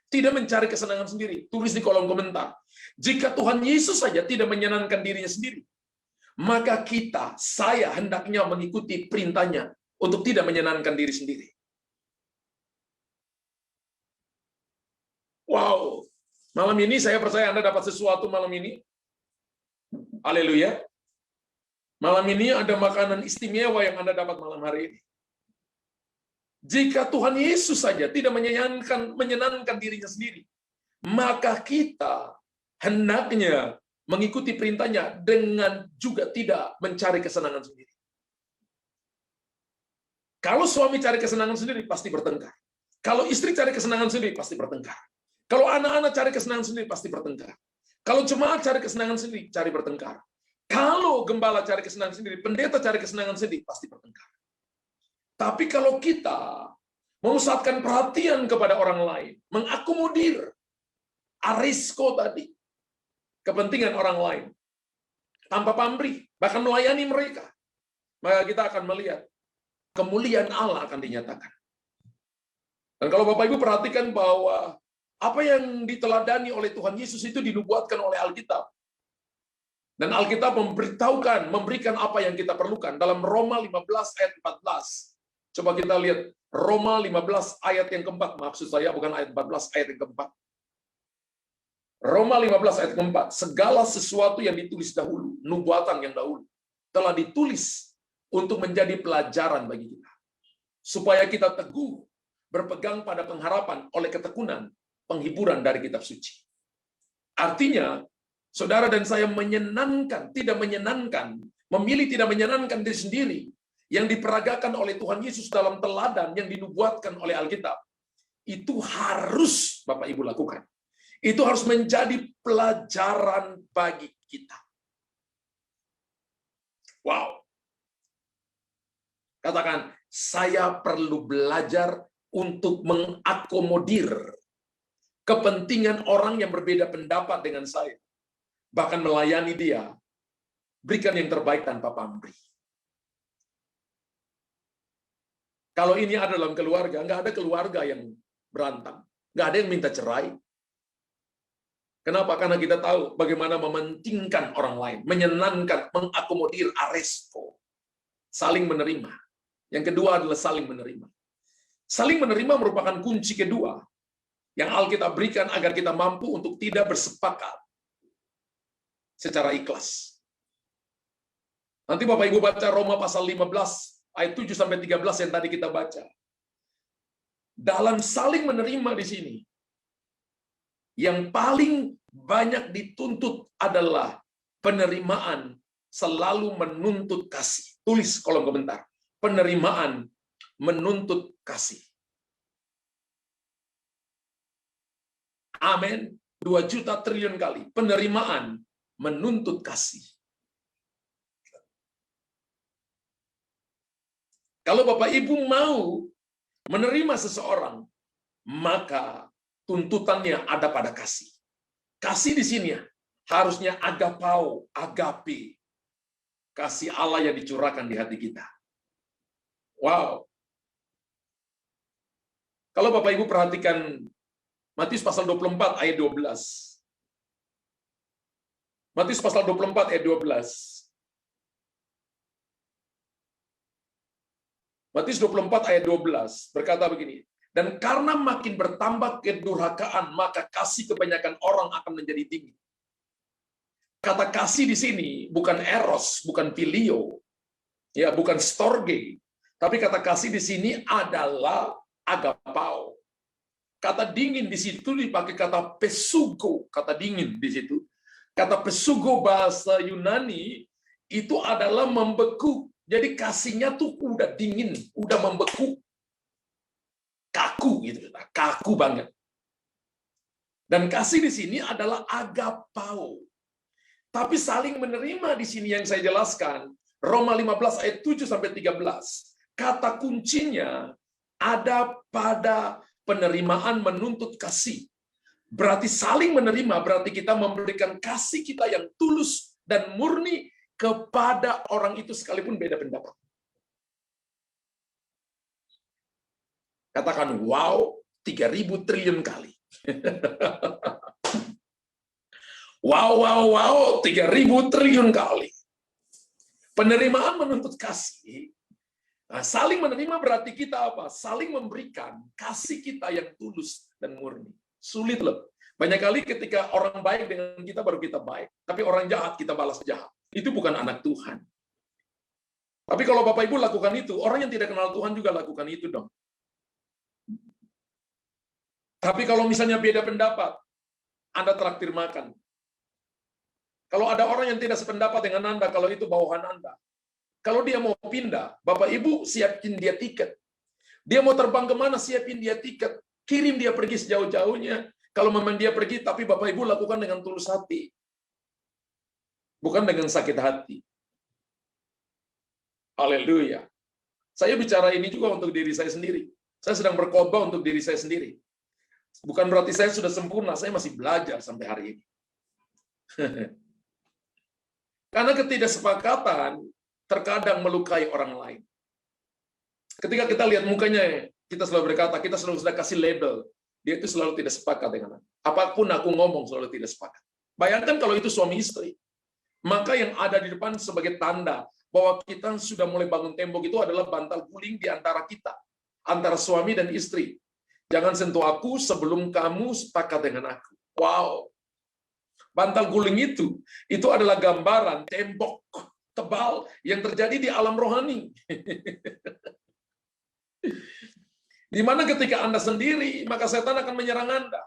Tidak mencari kesenangan sendiri. Tulis di kolom komentar. Jika Tuhan Yesus saja tidak menyenangkan dirinya sendiri, maka saya hendaknya mengikuti perintahnya untuk tidak menyenangkan diri sendiri. Wow, malam ini saya percaya Anda dapat sesuatu malam ini. Haleluya. Malam ini ada makanan istimewa yang Anda dapat malam hari ini. Jika Tuhan Yesus saja tidak menyenangkan dirinya sendiri, maka kita hendaknya mengikuti perintahnya dengan juga tidak mencari kesenangan sendiri. Kalau suami cari kesenangan sendiri, pasti bertengkar. Kalau istri cari kesenangan sendiri, pasti bertengkar. Kalau anak-anak cari kesenangan sendiri, pasti bertengkar. Kalau jemaat cari kesenangan sendiri, cari bertengkar. Kalau gembala cari kesenangan sendiri, pendeta cari kesenangan sendiri, pasti bertengkar. Tapi kalau kita memusatkan perhatian kepada orang lain, mengakomodir arisko tadi, kepentingan orang lain, tanpa pamrih, bahkan melayani mereka, maka kita akan melihat kemuliaan Allah akan dinyatakan. Dan kalau Bapak Ibu perhatikan bahwa apa yang diteladani oleh Tuhan Yesus itu dinubuatkan oleh Alkitab. Dan Alkitab memberikan apa yang kita perlukan. Dalam Roma 15 ayat 14. Coba kita lihat Roma 15 ayat yang keempat. Maksud saya bukan ayat 14, ayat yang keempat. Roma 15 ayat keempat. Segala sesuatu yang ditulis dahulu, nubuatan yang dahulu, telah ditulis untuk menjadi pelajaran bagi kita. Supaya kita teguh berpegang pada pengharapan oleh ketekunan penghiburan dari kitab suci. Artinya, saudara dan saya memilih tidak menyenangkan diri sendiri yang diperagakan oleh Tuhan Yesus dalam teladan yang dinubuatkan oleh Alkitab. Itu harus Bapak Ibu lakukan. Itu harus menjadi pelajaran bagi kita. Wow. Katakan, saya perlu belajar untuk mengakomodir kepentingan orang yang berbeda pendapat dengan saya. Bahkan melayani dia. Berikan yang terbaik tanpa pamrih. Kalau ini ada dalam keluarga, nggak ada keluarga yang berantem. Nggak ada yang minta cerai. Kenapa? Karena kita tahu bagaimana mementingkan orang lain. Menyenangkan, mengakomodir aresko. Saling menerima. Yang kedua adalah saling menerima. Saling menerima merupakan kunci kedua yang Alkitab berikan agar kita mampu untuk tidak bersepakat secara ikhlas. Nanti Bapak Ibu baca Roma pasal 15 ayat 7 sampai 13 yang tadi kita baca. Dalam saling menerima di sini, yang paling banyak dituntut adalah penerimaan selalu menuntut kasih. Tulis kolom komentar. Penerimaan menuntut kasih. Amin. 2 juta triliun kali. Penerimaan menuntut kasih. Kalau Bapak Ibu mau menerima seseorang, maka tuntutannya ada pada kasih. Kasih di sini harusnya agapao, agape. Kasih Allah yang dicurahkan di hati kita. Wow. Kalau Bapak Ibu perhatikan Matius pasal 24 ayat 12. Matius pasal 24 ayat 12. Matius 24 ayat 12 berkata begini, dan karena makin bertambah kedurhakaan, maka kasih kebanyakan orang akan menjadi tinggi. Kata kasih di sini bukan eros, bukan filio, ya, bukan storge, tapi kata kasih di sini adalah agapao. Kata dingin di situ dipakai kata pesugo, kata dingin di situ. Kata pesugo bahasa Yunani itu adalah membeku. Jadi kasihnya tuh udah dingin, udah membeku. Kaku gitu, kaku banget. Dan kasih di sini adalah agapao. Tapi saling menerima di sini yang saya jelaskan, Roma 15 ayat 7 sampai 13. Kata kuncinya ada pada penerimaan menuntut kasih. Berarti saling menerima, berarti kita memberikan kasih kita yang tulus dan murni kepada orang itu sekalipun beda pendapat. Katakan wow 3.000 triliun kali. Wow 3.000 triliun kali. Penerimaan menuntut kasih. Nah, saling menerima berarti kita apa? Saling memberikan kasih kita yang tulus dan murni. Sulit loh. Banyak kali ketika orang baik dengan kita baru kita baik. Tapi orang jahat kita balas jahat. Itu bukan anak Tuhan. Tapi kalau Bapak Ibu lakukan itu, orang yang tidak kenal Tuhan juga lakukan itu dong. Tapi kalau misalnya beda pendapat, Anda traktir makan. Kalau ada orang yang tidak sependapat dengan Anda, kalau itu bawahan Anda. Kalau dia mau pindah, Bapak Ibu siapin dia tiket. Dia mau terbang kemana, siapin dia tiket. Kirim dia pergi sejauh-jauhnya. Kalau memang dia pergi, tapi Bapak Ibu lakukan dengan tulus hati. Bukan dengan sakit hati. Haleluya. Saya bicara ini juga untuk diri saya sendiri. Saya sedang berkhotbah untuk diri saya sendiri. Bukan berarti saya sudah sempurna, saya masih belajar sampai hari ini. Karena ketidaksepakatan terkadang melukai orang lain. Ketika kita lihat mukanya, kita selalu berkata, kita selalu sudah kasih label. Dia itu selalu tidak sepakat dengan aku. Apapun aku ngomong selalu tidak sepakat. Bayangkan kalau itu suami istri. Maka yang ada di depan sebagai tanda bahwa kita sudah mulai bangun tembok itu adalah bantal guling di antara kita. Antara suami dan istri. Jangan sentuh aku sebelum kamu sepakat dengan aku. Wow. Bantal guling itu adalah gambaran tembok tebal yang terjadi di alam rohani. Di mana ketika Anda sendiri, maka setan akan menyerang Anda.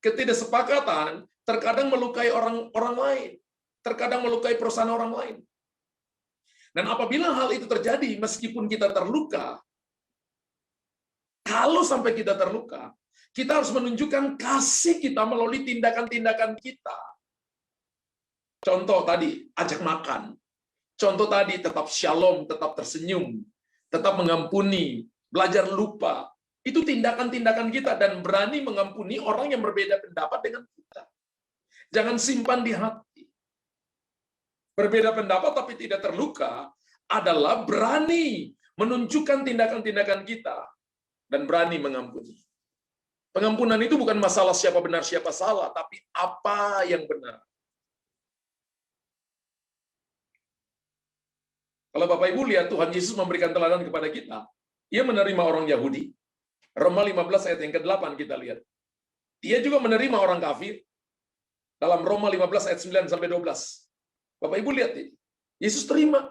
Ketidaksepakatan terkadang melukai orang lain, terkadang melukai perusahaan orang lain. Dan apabila hal itu terjadi, meskipun kita terluka, kalau sampai kita terluka, kita harus menunjukkan kasih kita melalui tindakan-tindakan kita. Contoh tadi, ajak makan. Contoh tadi, tetap shalom, tetap tersenyum, tetap mengampuni, belajar lupa. Itu tindakan-tindakan kita dan berani mengampuni orang yang berbeda pendapat dengan kita. Jangan simpan di hati. Berbeda pendapat tapi tidak terluka adalah berani menunjukkan tindakan-tindakan kita dan berani mengampuni. Pengampunan itu bukan masalah siapa benar siapa salah, tapi apa yang benar. Kalau Bapak Ibu lihat Tuhan Yesus memberikan teladan kepada kita, Ia menerima orang Yahudi. Roma 15 ayat yang ke-8 kita lihat. Dia juga menerima orang kafir. Dalam Roma 15 ayat 9 sampai 12. Bapak Ibu lihat, Yesus terima.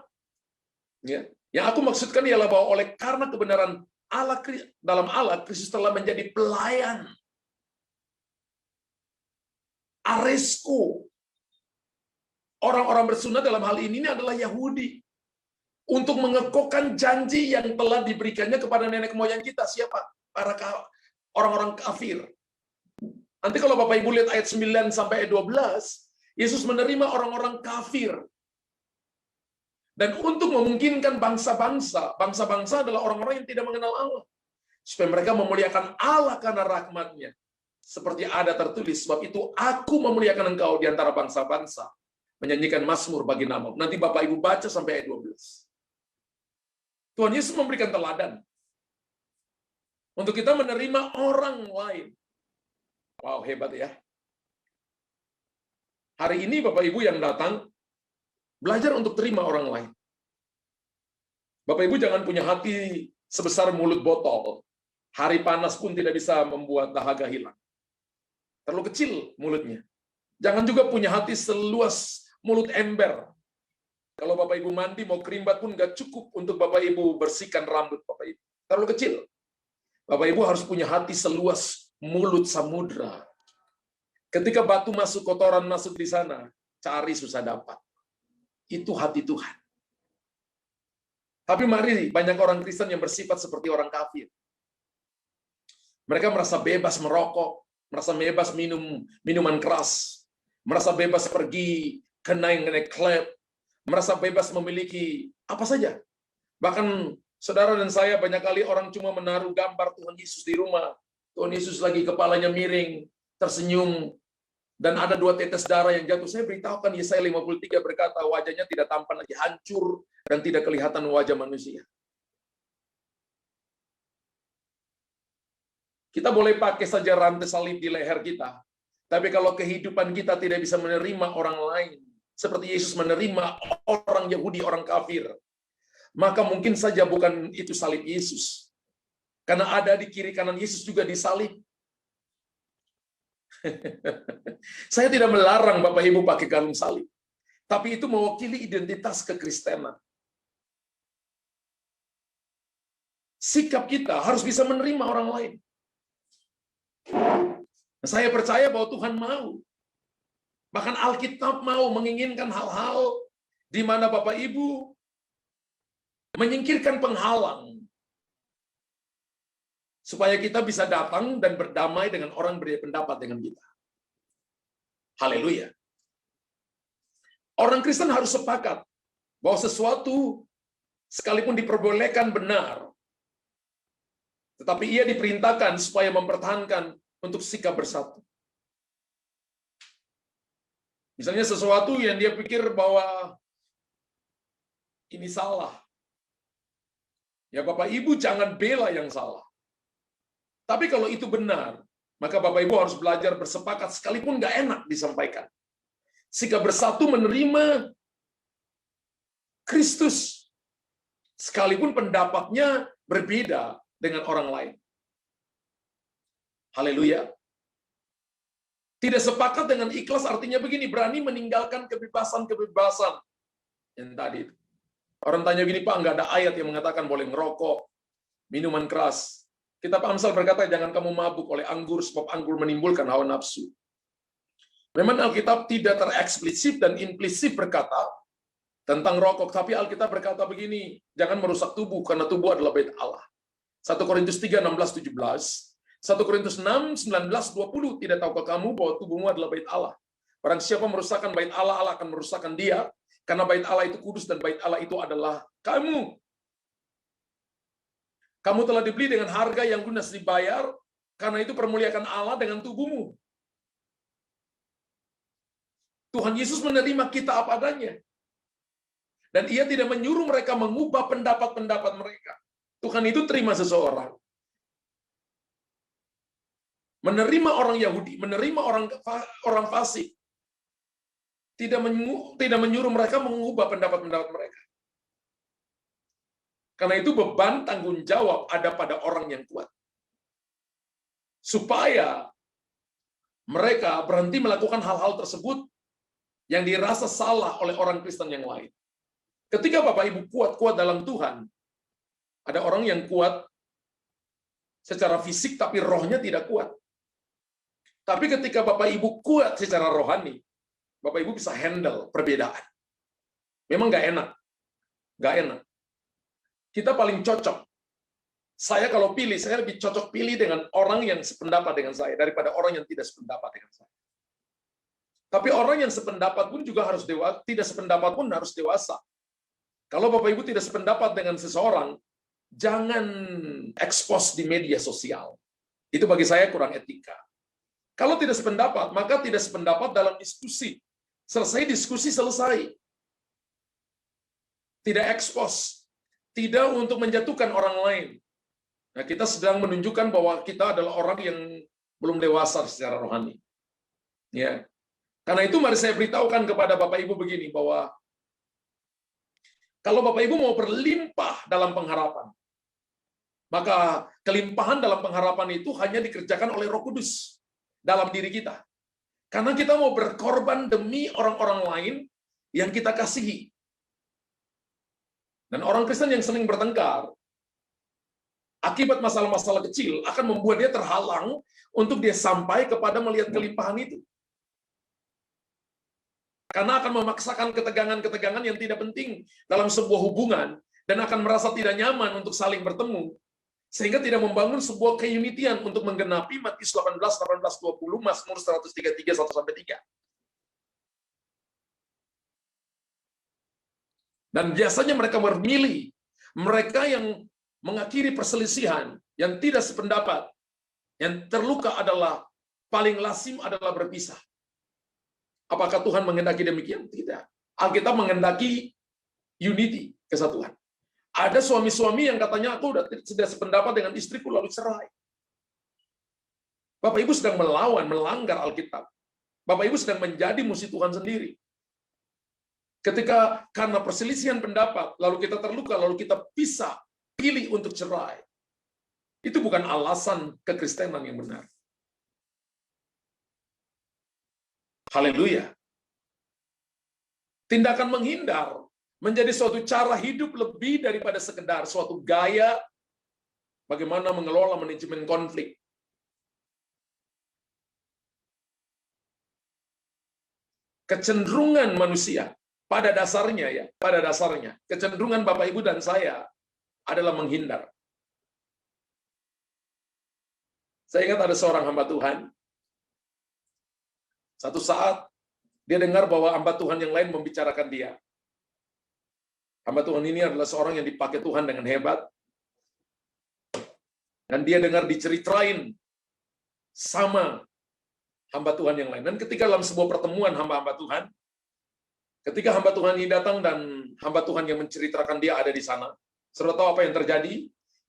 Ya. Yang aku maksudkan ialah bahwa oleh karena kebenaran Allah dalam Allah, Kristus telah menjadi pelayan. Aresko. Orang-orang bersunat dalam hal ini adalah Yahudi. Untuk mengekohkan janji yang telah diberikannya kepada nenek moyang kita. Siapa? Para orang-orang kafir. Nanti kalau Bapak Ibu lihat ayat 9 sampai ayat 12, Yesus menerima orang-orang kafir. Dan untuk memungkinkan bangsa-bangsa, bangsa-bangsa adalah orang-orang yang tidak mengenal Allah. Supaya mereka memuliakan Allah karena rahmat-Nya. Seperti ada tertulis, sebab itu aku memuliakan engkau di antara bangsa-bangsa. Menyanyikan mazmur bagi nama. Nanti Bapak Ibu baca sampai ayat 12. Tuhan Yesus memberikan teladan untuk kita menerima orang lain. Wow, hebat ya. Hari ini Bapak Ibu yang datang, belajar untuk terima orang lain. Bapak Ibu jangan punya hati sebesar mulut botol. Hari panas pun tidak bisa membuat dahaga hilang. Terlalu kecil mulutnya. Jangan juga punya hati seluas mulut ember. Kalau Bapak Ibu mandi mau kerimbat pun nggak cukup untuk Bapak Ibu bersihkan rambut Bapak Ibu. Terlalu kecil. Bapak Ibu harus punya hati seluas mulut samudra. Ketika batu masuk, kotoran masuk di sana, cari susah dapat. Itu hati Tuhan. Tapi mari, banyak orang Kristen yang bersifat seperti orang kafir. Mereka merasa bebas merokok, merasa bebas minum minuman keras, merasa bebas pergi ke naik klub, merasa bebas memiliki apa saja. Bahkan saudara dan saya banyak kali orang cuma menaruh gambar Tuhan Yesus di rumah. Tuhan Yesus lagi kepalanya miring, tersenyum, dan ada 2 tetes darah yang jatuh. Saya beritahukan Yesaya 53 berkata, wajahnya tidak tampan lagi, hancur, dan tidak kelihatan wajah manusia. Kita boleh pakai saja rantai salib di leher kita, tapi kalau kehidupan kita tidak bisa menerima orang lain, seperti Yesus menerima orang Yahudi, orang kafir, maka mungkin saja bukan itu salib Yesus. Karena ada di kiri kanan Yesus juga disalib. Saya tidak melarang Bapak Ibu pakai kalung salib, tapi itu mewakili identitas kekristenan. Sikap kita harus bisa menerima orang lain. Saya percaya bahwa Tuhan mau. Bahkan Alkitab mau menginginkan hal-hal di mana Bapak Ibu menyingkirkan penghalang supaya kita bisa datang dan berdamai dengan orang yang berbeda pendapat dengan kita. Haleluya. Orang Kristen harus sepakat bahwa sesuatu sekalipun diperbolehkan benar, tetapi ia diperintahkan supaya mempertahankan untuk sikap bersatu. Misalnya sesuatu yang dia pikir bahwa ini salah. Ya Bapak Ibu jangan bela yang salah. Tapi kalau itu benar, maka Bapak Ibu harus belajar bersepakat sekalipun nggak enak disampaikan. Sikap bersatu menerima Kristus, sekalipun pendapatnya berbeda dengan orang lain. Haleluya. Tidak sepakat dengan ikhlas artinya begini, berani meninggalkan kebebasan-kebebasan yang tadi itu. Orang tanya gini, Pak, nggak ada ayat yang mengatakan boleh ngerokok, minuman keras. Kitab Amsal berkata, jangan kamu mabuk oleh anggur, sebab anggur menimbulkan hawa nafsu. Memang Alkitab tidak tereksplisit dan implisit berkata tentang rokok, tapi Alkitab berkata begini, jangan merusak tubuh, karena tubuh adalah bait Allah. 1 Korintus 3, 16, 17, 1 Korintus 6, 19, 20, tidak tahukah kamu bahwa tubuhmu adalah bait Allah? Barang siapa merusakkan bait Allah, Allah akan merusakkan dia, karena bait Allah itu kudus dan bait Allah itu adalah kamu. Kamu telah dibeli dengan harga yang lunas dibayar, karena itu permuliakan Allah dengan tubuhmu. Tuhan Yesus menerima kita apa adanya. Dan ia tidak menyuruh mereka mengubah pendapat-pendapat mereka. Tuhan itu terima seseorang. Menerima orang Yahudi, menerima orang fasik. Tidak menyuruh mereka mengubah pendapat-pendapat mereka. Karena itu beban tanggung jawab ada pada orang yang kuat. Supaya mereka berhenti melakukan hal-hal tersebut yang dirasa salah oleh orang Kristen yang lain. Ketika Bapak Ibu kuat-kuat dalam Tuhan, ada orang yang kuat secara fisik tapi rohnya tidak kuat. Tapi ketika Bapak Ibu kuat secara rohani, Bapak Ibu bisa handle perbedaan. Memang nggak enak. Nggak enak. Kita paling cocok. Saya kalau pilih, saya lebih cocok pilih dengan orang yang sependapat dengan saya daripada orang yang tidak sependapat dengan saya. Tapi orang yang sependapat pun juga harus dewasa, tidak sependapat pun harus dewasa. Kalau Bapak Ibu tidak sependapat dengan seseorang, jangan expose di media sosial. Itu bagi saya kurang etika. Kalau tidak sependapat, maka tidak sependapat dalam diskusi. Selesai diskusi, selesai. Tidak expose. Tidak untuk menjatuhkan orang lain. Nah, kita sedang menunjukkan bahwa kita adalah orang yang belum dewasa secara rohani. Ya. Karena itu mari saya beritahukan kepada Bapak Ibu begini, bahwa kalau Bapak Ibu mau berlimpah dalam pengharapan, maka kelimpahan dalam pengharapan itu hanya dikerjakan oleh Roh Kudus dalam diri kita. Karena kita mau berkorban demi orang-orang lain yang kita kasihi. Dan orang Kristen yang sering bertengkar, akibat masalah-masalah kecil, akan membuat dia terhalang untuk dia sampai kepada melihat kelimpahan itu. Karena akan memaksakan ketegangan-ketegangan yang tidak penting dalam sebuah hubungan, dan akan merasa tidak nyaman untuk saling bertemu, sehingga tidak membangun sebuah keunitian untuk menggenapi Matius 18, 18, 20, Mazmur 133, 1-3. Dan biasanya mereka memilih, mereka yang mengakhiri perselisihan, yang tidak sependapat, yang terluka adalah, paling lazim adalah berpisah. Apakah Tuhan menghendaki demikian? Tidak. Alkitab menghendaki unity, kesatuan. Ada suami-suami yang katanya, aku sudah sependapat dengan istriku lalu cerai. Bapak Ibu sedang melawan, melanggar Alkitab. Bapak Ibu sedang menjadi musuh Tuhan sendiri. Ketika karena perselisihan pendapat, lalu kita terluka, lalu kita pisah, pilih untuk cerai. Itu bukan alasan kekristenan yang benar. Haleluya. Tindakan menghindar menjadi suatu cara hidup lebih daripada sekedar suatu gaya bagaimana mengelola manajemen konflik. Kecenderungan manusia pada dasarnya, kecenderungan Bapak Ibu dan saya adalah menghindar. Saya ingat ada seorang hamba Tuhan. Satu saat dia dengar bahwa hamba Tuhan yang lain membicarakan dia. Hamba Tuhan ini adalah seorang yang dipakai Tuhan dengan hebat. Dan dia dengar diceritain sama hamba Tuhan yang lain. Dan ketika dalam sebuah pertemuan hamba-hamba Tuhan, ketika hamba Tuhan ini datang dan hamba Tuhan yang menceritakan dia ada di sana, saudara tahu apa yang terjadi?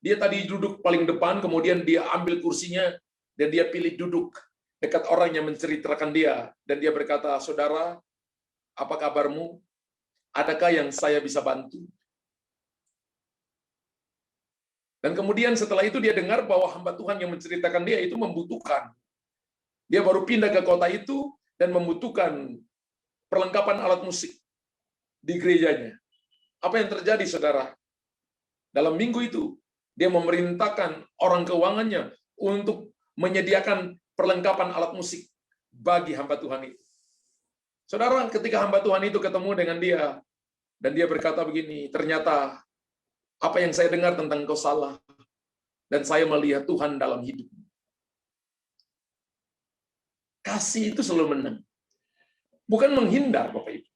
Dia tadi duduk paling depan, kemudian dia ambil kursinya, dan dia pilih duduk dekat orang yang menceritakan dia. Dan dia berkata, saudara, apa kabarmu? Adakah yang saya bisa bantu? Dan kemudian setelah itu dia dengar bahwa hamba Tuhan yang menceritakan dia itu membutuhkan. Dia baru pindah ke kota itu dan membutuhkan perlengkapan alat musik di gerejanya. Apa yang terjadi, saudara? Dalam minggu itu, dia memerintahkan orang keuangannya untuk menyediakan perlengkapan alat musik bagi hamba Tuhan itu. Saudara, ketika hamba Tuhan itu ketemu dengan dia, dan dia berkata begini, ternyata apa yang saya dengar tentang kau salah, dan saya melihat Tuhan dalam hidup. Kasih itu selalu menang. Bukan menghindar, Bapak Ibu.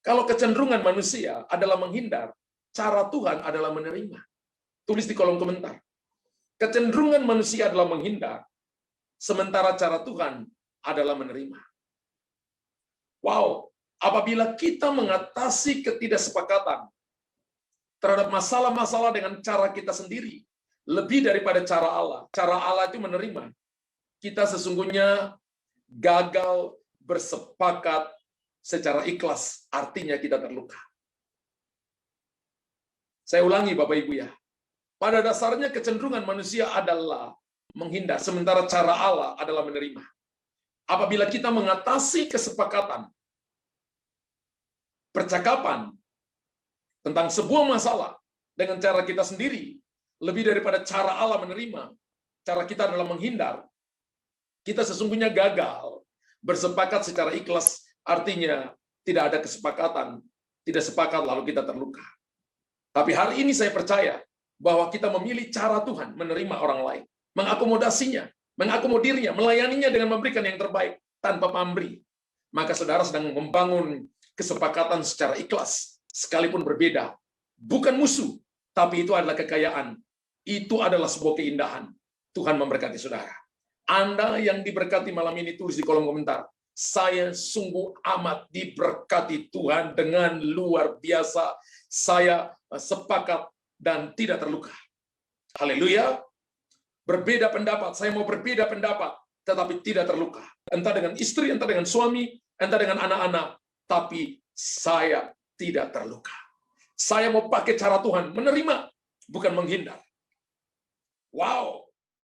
Kalau kecenderungan manusia adalah menghindar, cara Tuhan adalah menerima. Tulis di kolom komentar. Kecenderungan manusia adalah menghindar, sementara cara Tuhan adalah menerima. Wow, apabila kita mengatasi ketidaksepakatan terhadap masalah-masalah dengan cara kita sendiri, lebih daripada cara Allah. Cara Allah itu menerima. Kita sesungguhnya gagal bersepakat secara ikhlas, artinya kita terluka. Saya ulangi Bapak Ibu ya. Pada dasarnya kecenderungan manusia adalah menghindar, sementara cara Allah adalah menerima. Apabila kita mengatasi kesepakatan, percakapan tentang sebuah masalah dengan cara kita sendiri, lebih daripada cara Allah menerima, cara kita adalah menghindar, kita sesungguhnya gagal bersepakat secara ikhlas, artinya tidak ada kesepakatan, tidak sepakat lalu kita terluka. Tapi hari ini saya percaya bahwa kita memilih cara Tuhan menerima orang lain, mengakomodasinya, mengakomodirnya, melayaninya dengan memberikan yang terbaik tanpa pamrih. Maka saudara sedang membangun kesepakatan secara ikhlas, sekalipun berbeda. Bukan musuh, tapi itu adalah kekayaan. Itu adalah sebuah keindahan. Tuhan memberkati saudara. Anda yang diberkati malam ini, tulis di kolom komentar. Saya sungguh amat diberkati Tuhan dengan luar biasa. Saya sepakat dan tidak terluka. Haleluya. Berbeda pendapat, saya mau berbeda pendapat, tetapi tidak terluka. entah dengan istri, entah dengan suami, entah dengan anak-anak, tapi saya tidak terluka. Saya mau pakai cara Tuhan, menerima, bukan menghindar. Wow,